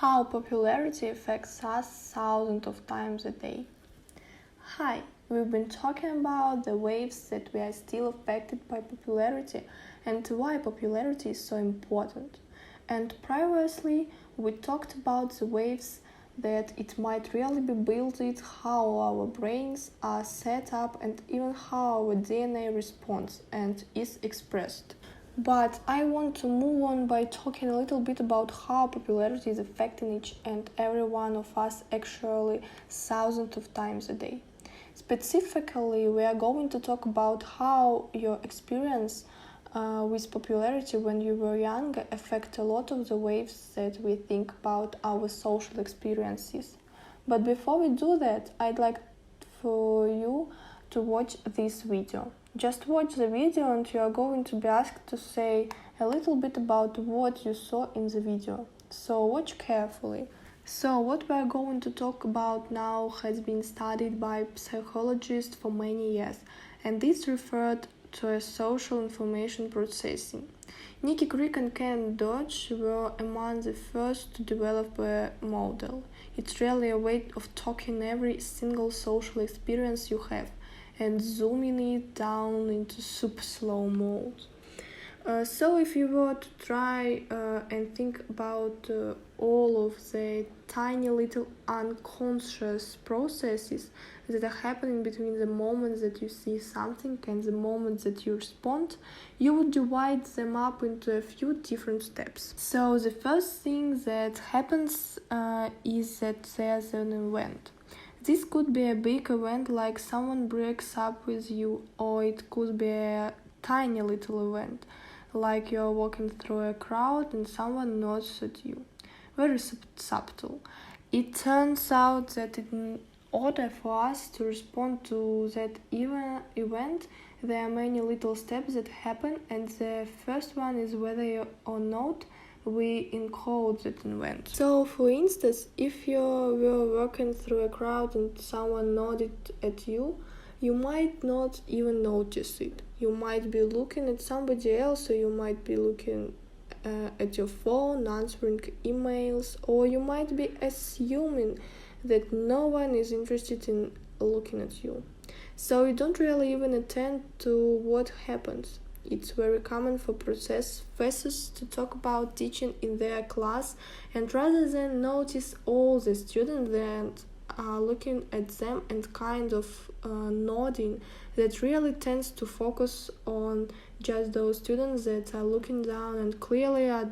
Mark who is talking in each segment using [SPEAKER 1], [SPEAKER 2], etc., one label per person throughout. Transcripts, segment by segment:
[SPEAKER 1] how popularity affects us thousands of times a day. Hi, we've been talking about the ways that we are still affected by popularity and why popularity is so important. And previously, we talked about the ways that it might really be built, how our brains are set up, and even how our DNA responds and is expressed. But I want to move on by talking a little bit about how popularity is affecting each and every one of us actually thousands of times a day. Specifically, we are going to talk about how your experience with popularity when you were young affect a lot of the ways that we think about our social experiences. But before we do that, I'd like for you to watch this video. Just watch the video and you are going to be asked to say a little bit about what you saw in the video. So watch carefully. So what we are going to talk about now has been studied by psychologists for many years, and this referred to a social information processing. Nikki Crick and Ken Dodge were among the first to develop a model. It's really a way of talking every single social experience you have and zooming it down into super slow mode. So if you were to try and think about all of the tiny little unconscious processes that are happening between the moment that you see something and the moment that you respond, you would divide them up into a few different steps. So the first thing that happens is that there's an event. This could be a big event like someone breaks up with you, or it could be a tiny little event like you're walking through a crowd and someone nods at you. Very subtle. It turns out that in order for us to respond to that event, there are many little steps that happen, and the first one is whether or not we encode that event. So, for instance, if you were walking through a crowd and someone nodded at you, you might not even notice it. You might be looking at somebody else, or you might be looking at your phone, answering emails, or you might be assuming that no one is interested in looking at you. So you don't really even attend to what happens. It's very common for professors to talk about teaching in their class, and rather than notice all the students that are looking at them and kind of nodding, that really tends to focus on just those students that are looking down and clearly are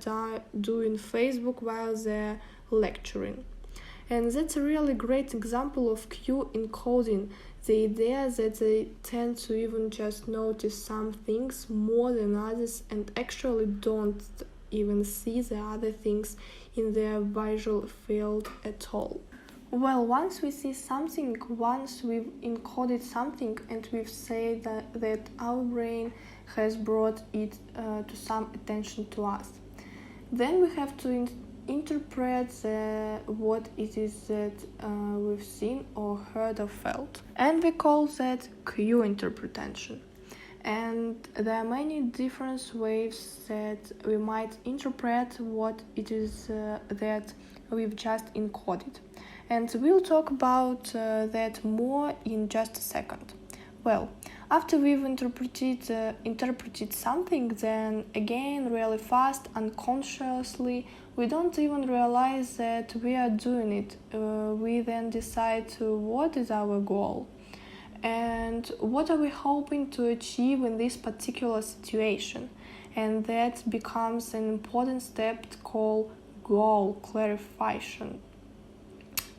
[SPEAKER 1] doing Facebook while they're lecturing. And that's a really great example of cue encoding, the idea that they tend to even just notice some things more than others and actually don't even see the other things in their visual field at all. Well, once we see something, once we've encoded something and we've said that our brain has brought it to some attention to us, then we have to interpret what it is that we've seen or heard or felt. And we call that cue interpretation. And there are many different ways that we might interpret what it is that we've just encoded. And we'll talk about that more in just a second. Well, after we've interpreted something, then again, really fast, unconsciously, we don't even realize that we are doing it. We then decide what is our goal and what are we hoping to achieve in this particular situation. And that becomes an important step called goal clarification.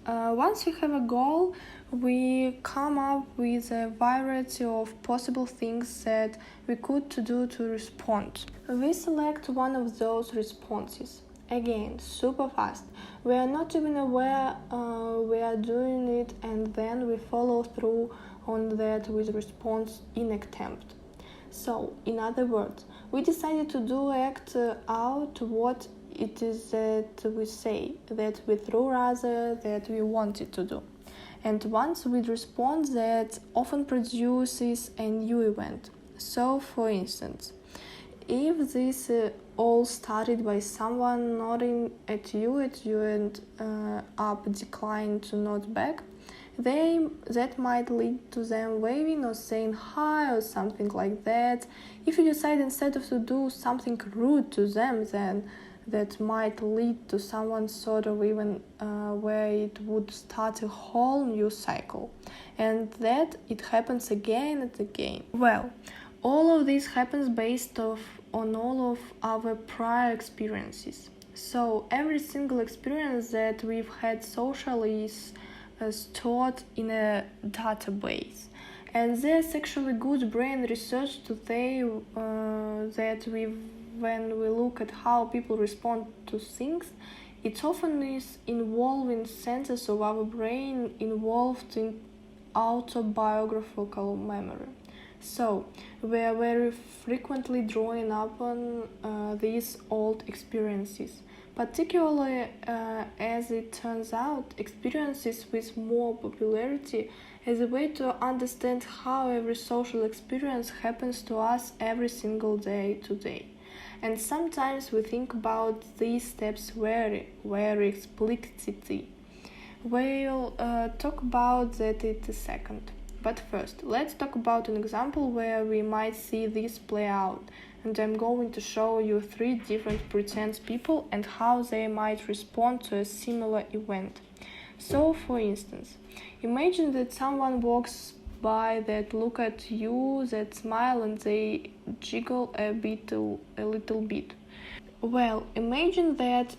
[SPEAKER 1] Once we have a goal, we come up with a variety of possible things that we could do to respond. We select one of those responses. Again, super fast. We are not even aware we are doing it, and then we follow through on that with response in attempt. So, in other words, we decided to act out what it is that we say, that we throw rather that we wanted to do. And once we respond, that often produces a new event. So, for instance, if this all started by someone nodding at you and up declining to nod back, that might lead to them waving or saying hi or something like that. If you decide instead of to do something rude to them, then that might lead to someone sort of even where it would start a whole new cycle, and that it happens again and again. Well, all of this happens based on all of our prior experiences. So every single experience that we've had socially is stored in a database, and there's actually good brain research to say that when we look at how people respond to things, it often is involving centers of our brain involved in autobiographical memory. So we are very frequently drawing upon these old experiences, particularly as it turns out, experiences with more popularity as a way to understand how every social experience happens to us every single day today. And sometimes we think about these steps very, very explicitly. We'll talk about that in a second. But first, let's talk about an example where we might see this play out. And I'm going to show you 3 different pretend people and how they might respond to a similar event. So, for instance, imagine that someone walks by that look at you, that smile, and they jiggle a little bit. Well, imagine that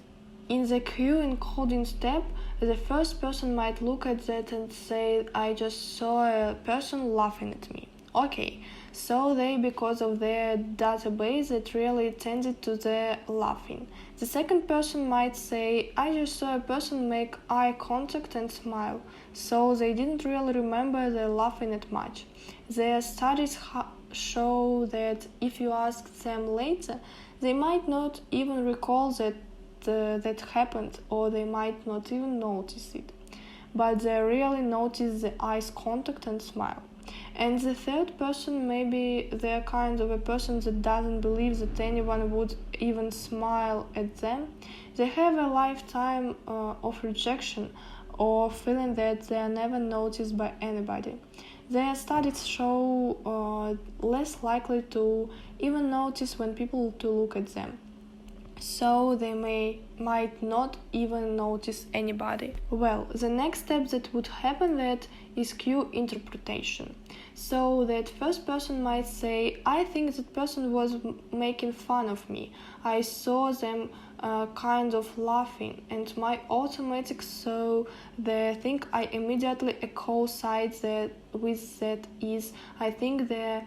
[SPEAKER 1] in the queue encoding step, the first person might look at that and say, I just saw a person laughing at me. Okay, so they, because of their database, that really tended to their laughing. The second person might say, I just saw a person make eye contact and smile, so they didn't really remember their laughing at much. Their studies show that if you ask them later, they might not even recall that happened, or they might not even notice it, but they really notice the eyes contact and smile. And the third person, maybe they're kind of a person that doesn't believe that anyone would even smile at them. They have a lifetime of rejection or feeling that they are never noticed by anybody. Their studies show less likely to even notice when people to look at them, so they might not even notice anybody. Well, the next step that would happen that is cue interpretation. So that first person might say, I think that person was making fun of me. I saw them kind of laughing, and my automatic so the thing I immediately coincide that with that is, I think they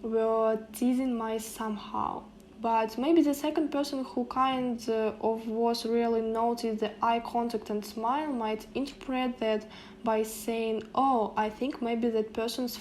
[SPEAKER 1] were teasing me somehow. But maybe the second person who kind of was really noticed the eye contact and smile might interpret that by saying, oh, I think maybe that person's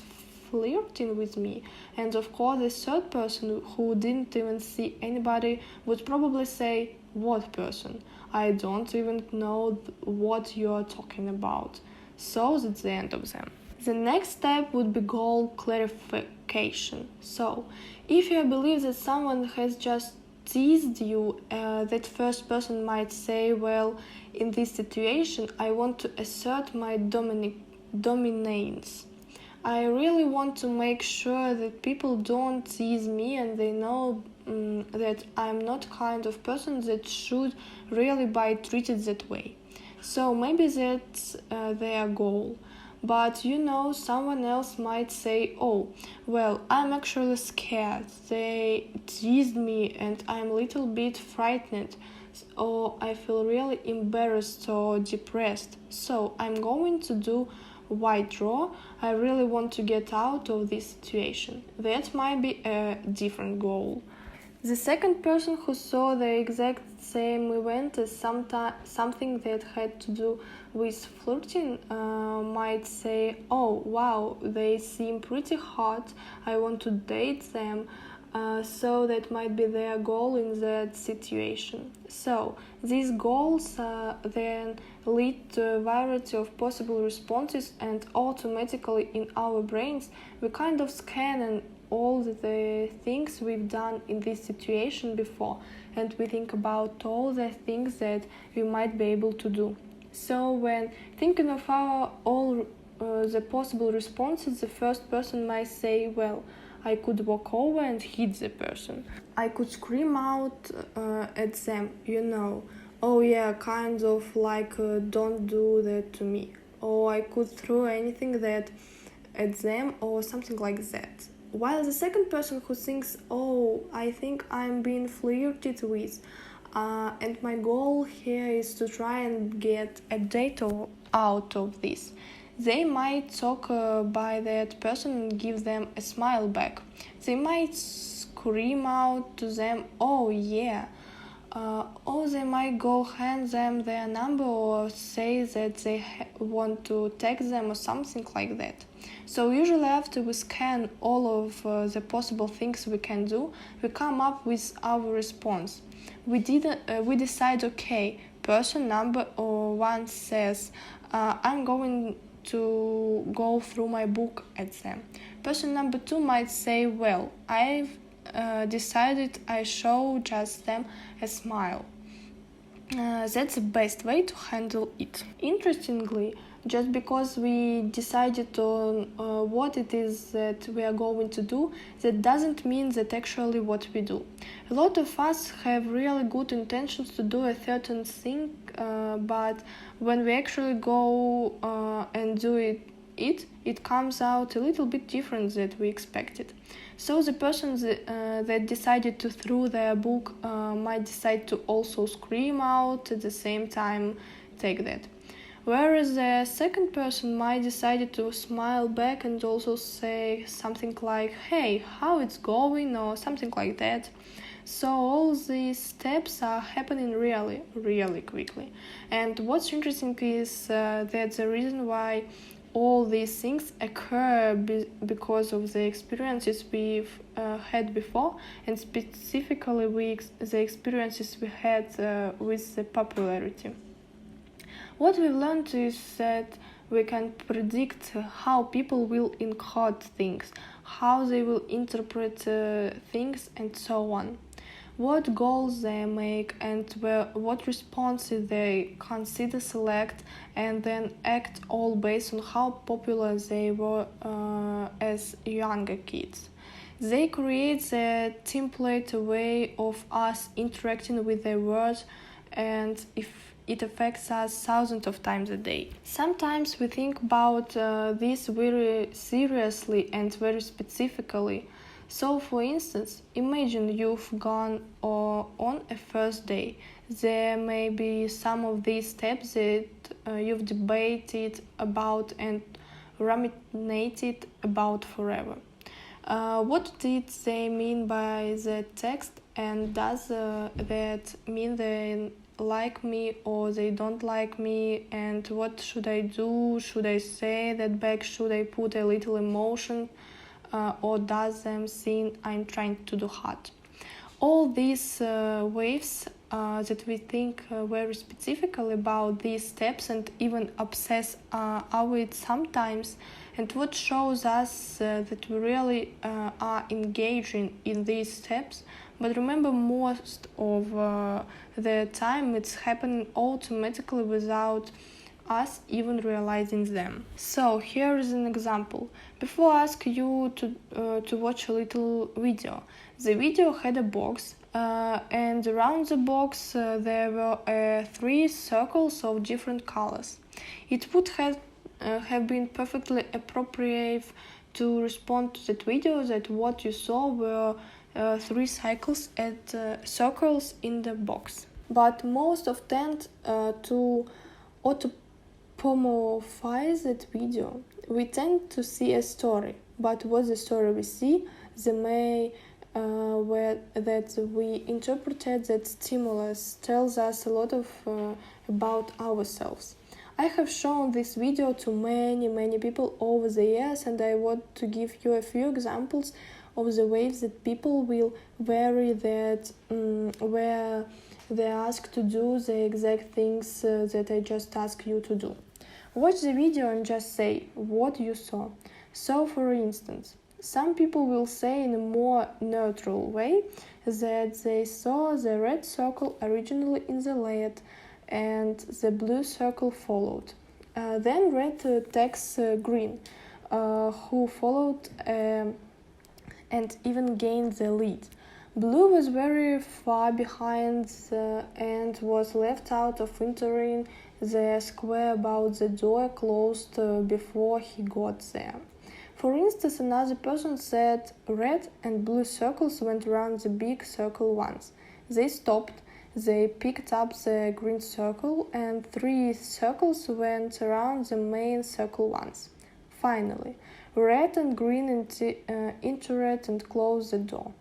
[SPEAKER 1] flirting with me. And of course the third person who didn't even see anybody would probably say, what person? I don't even know what you're talking about. So that's the end of them. The next step would be goal clarification. So, if you believe that someone has just teased you, that first person might say, well, in this situation, I want to assert my dominance. I really want to make sure that people don't tease me and they know that I'm not kind of person that should really be treated that way. So maybe that's their goal. But someone else might say, oh, well, I'm actually scared. They teased me and I'm a little bit frightened, or I feel really embarrassed or depressed. So I'm going to do white draw. I really want to get out of this situation. That might be a different goal. The second person who saw the exact same event as something that had to do with flirting might say, oh wow, they seem pretty hot, I want to date them. So that might be their goal in that situation. So these goals then lead to a variety of possible responses, and automatically in our brains we kind of scan and all the things we've done in this situation before, and we think about all the things that we might be able to do. So when thinking of all the possible responses, the first person might say, well, I could walk over and hit the person. I could scream out at them, oh yeah, kind of like don't do that to me. Or I could throw anything that at them or something like that. While the second person who thinks, oh, I think I'm being flirted with, and my goal here is to try and get a date out of this. They might talk by that person and give them a smile back. They might scream out to them, oh yeah. Or they might go hand them their number or say that they want to text them or something like that. So usually after we scan all of the possible things we can do, we come up with our response. We decide, okay, person number one says, I'm going to go through my book at them. Person number two might say, well, I've decided I show just them a smile. That's the best way to handle it. Interestingly, just because we decided on what it is that we are going to do, that doesn't mean that actually what we do. A lot of us have really good intentions to do a certain thing, but when we actually go and do it comes out a little bit different than we expected. So the person that decided to throw their book might decide to also scream out at the same time, take that. Whereas the second person might decide to smile back and also say something like, hey, how it's going, or something like that. So all these steps are happening really, really quickly. And what's interesting is that the reason why all these things occur because of the experiences we've had before, and specifically the experiences we had with the popularity. What we've learned is that we can predict how people will encode things, how they will interpret things, and so on. What goals they make and what responses they consider, select, and then act, all based on how popular they were as younger kids. They create a template, a way of us interacting with their words, and if it affects us thousands of times a day. Sometimes we think about this very seriously and very specifically. So, for instance, imagine you've gone on a first day. There may be some of these steps that you've debated about and ruminated about forever. What did they mean by the text, and does that mean they like me or they don't like me, and what should I do? Should I say that back? Should I put a little emotion? Or does them seem I'm trying to do hard? All these waves that we think very specifically about these steps and even obsess over it sometimes, and what shows us that we really are engaging in these steps. But remember, most of the time it's happening automatically without us even realizing them. So here is an example. Before I ask you to watch a little video. The video had a box, and around the box there were 3 circles of different colors. It would have been perfectly appropriate to respond to that video that what you saw were 3 circles in the box. But most of tend to anthropomorphize that video. We tend to see a story, but what the story we see, the way that we interpreted that stimulus tells us a lot of about ourselves. I have shown this video to many people over the years, and I want to give you a few examples of the ways that people will vary that where they ask to do the exact things that I just asked you to do. Watch the video and just say what you saw. So, for instance, Some people will say in a more neutral way that they saw the red circle originally in the lead and the blue circle followed. Then red takes green, who followed and even gained the lead. Blue was very far behind and was left out of entering the square about the door closed before he got there. For instance, another person said red and blue circles went around the big circle once. They stopped, they picked up the green circle, and 3 circles went around the main circle once. Finally, red and green entered and closed the door.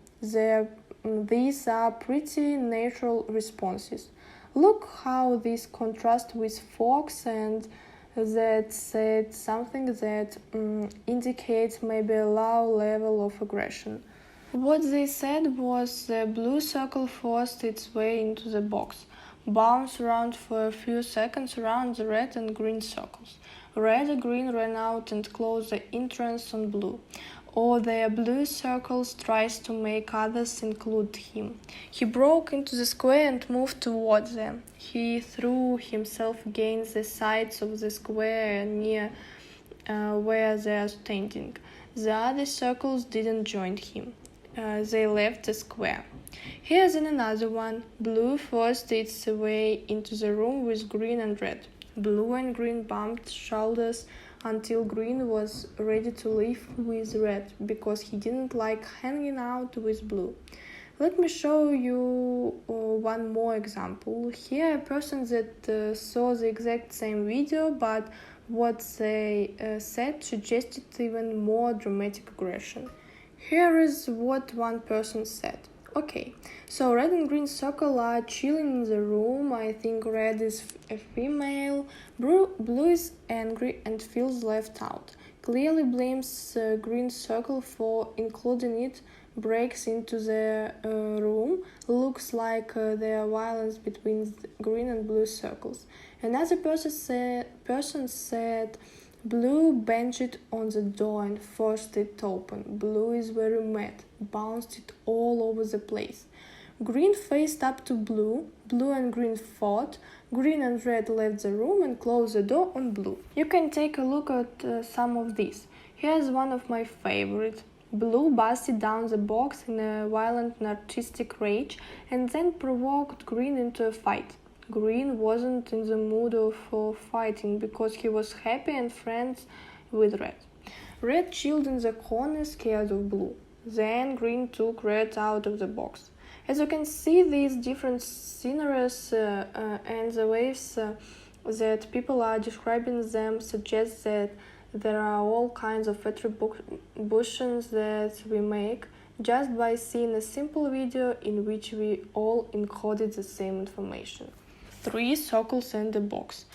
[SPEAKER 1] These are pretty natural responses. Look how this contrasts with Fox and that said something that indicates maybe a low level of aggression. What they said was the blue circle forced its way into the box, bounced around for a few seconds around the red and green circles. Red and green ran out and closed the entrance on blue. Or their blue circles tries to make others include him. He broke into the square and moved towards them. He threw himself against the sides of the square near where they are standing. The other circles didn't join him. They left the square. Here's another one. Blue forced its way into the room with green and red. Blue and green bumped shoulders until green was ready to leave with red because he didn't like hanging out with blue. Let me show you one more example. Here a person that saw the exact same video, but what they said suggested even more dramatic aggression. Here is what one person said. Okay, so red and green circle are chilling in the room. I think red is a female. Blue is angry and feels left out. Clearly blames green circle for including it. Breaks into the room. Looks like there are violence between green and blue circles. Another person said blue banged on the door and forced it open. Blue is very mad, bounced it all over the place. Green faced up to blue. Blue and green fought. Green and red left the room and closed the door on blue. You can take a look at some of these. Here's one of my favorite. Blue busted down the box in a violent narcissistic rage and then provoked green into a fight. Green wasn't in the mood for fighting because he was happy and friends with red. Red chilled in the corner, scared of blue. Then green took red out of the box. As you can see, these different scenarios and the ways that people are describing them suggest that there are all kinds of attributions that we make just by seeing a simple video in which we all encoded the same information. 3 circles and a box.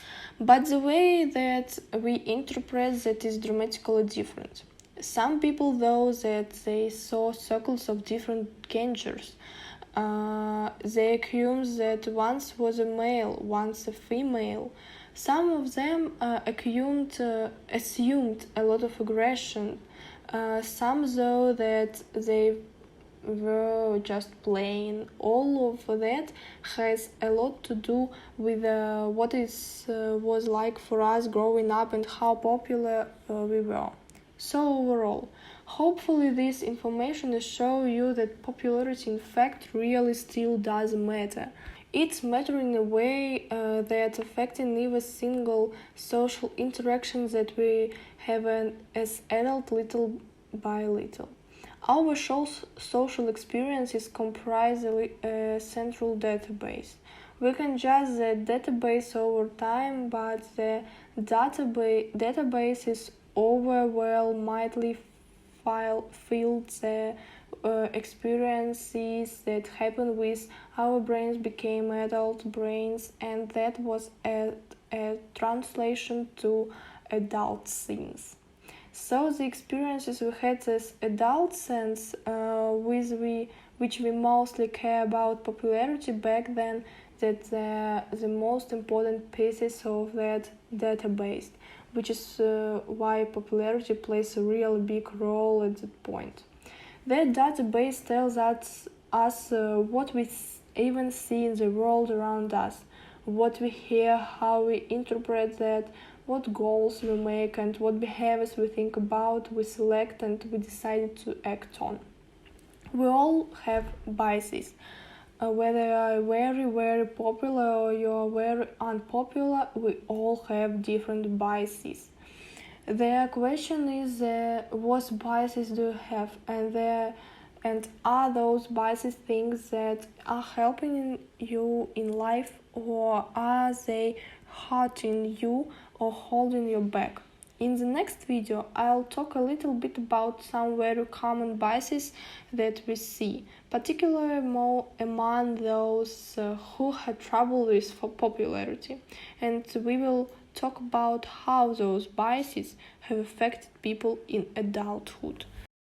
[SPEAKER 1] But the way that we interpret that is dramatically different. Some people, though, that they saw circles of different genders. They accuse that once was a male, once a female. Some of them assumed a lot of aggression. Some, though, that they were just plain. All of that has a lot to do with what it was like for us growing up and how popular we were. So overall, hopefully this information will show you that popularity in fact really still does matter. It's matter in a way that affecting even single social interactions that we have as adult little by little. Our social experiences comprise a central database. We can judge the database over time, but the database is overwhelmingly filled the experiences that happened with our brains became adult brains, and that was a translation to adult things. So the experiences we had as adults and which we mostly care about popularity back then, that they're the most important pieces of that database, which is why popularity plays a really big role at that point. That database tells us what we even see in the world around us, what we hear, how we interpret that, what goals we make, and what behaviors we think about, we select, and we decide to act on. We all have biases. Whether you are very, very popular or you are very unpopular, we all have different biases. The question is, what biases do you have, and are those biases things that are helping you in life, or are they hurting you or holding you back? In the next video, I'll talk a little bit about some very common biases that we see, particularly among those who have trouble with popularity, and we will talk about how those biases have affected people in adulthood.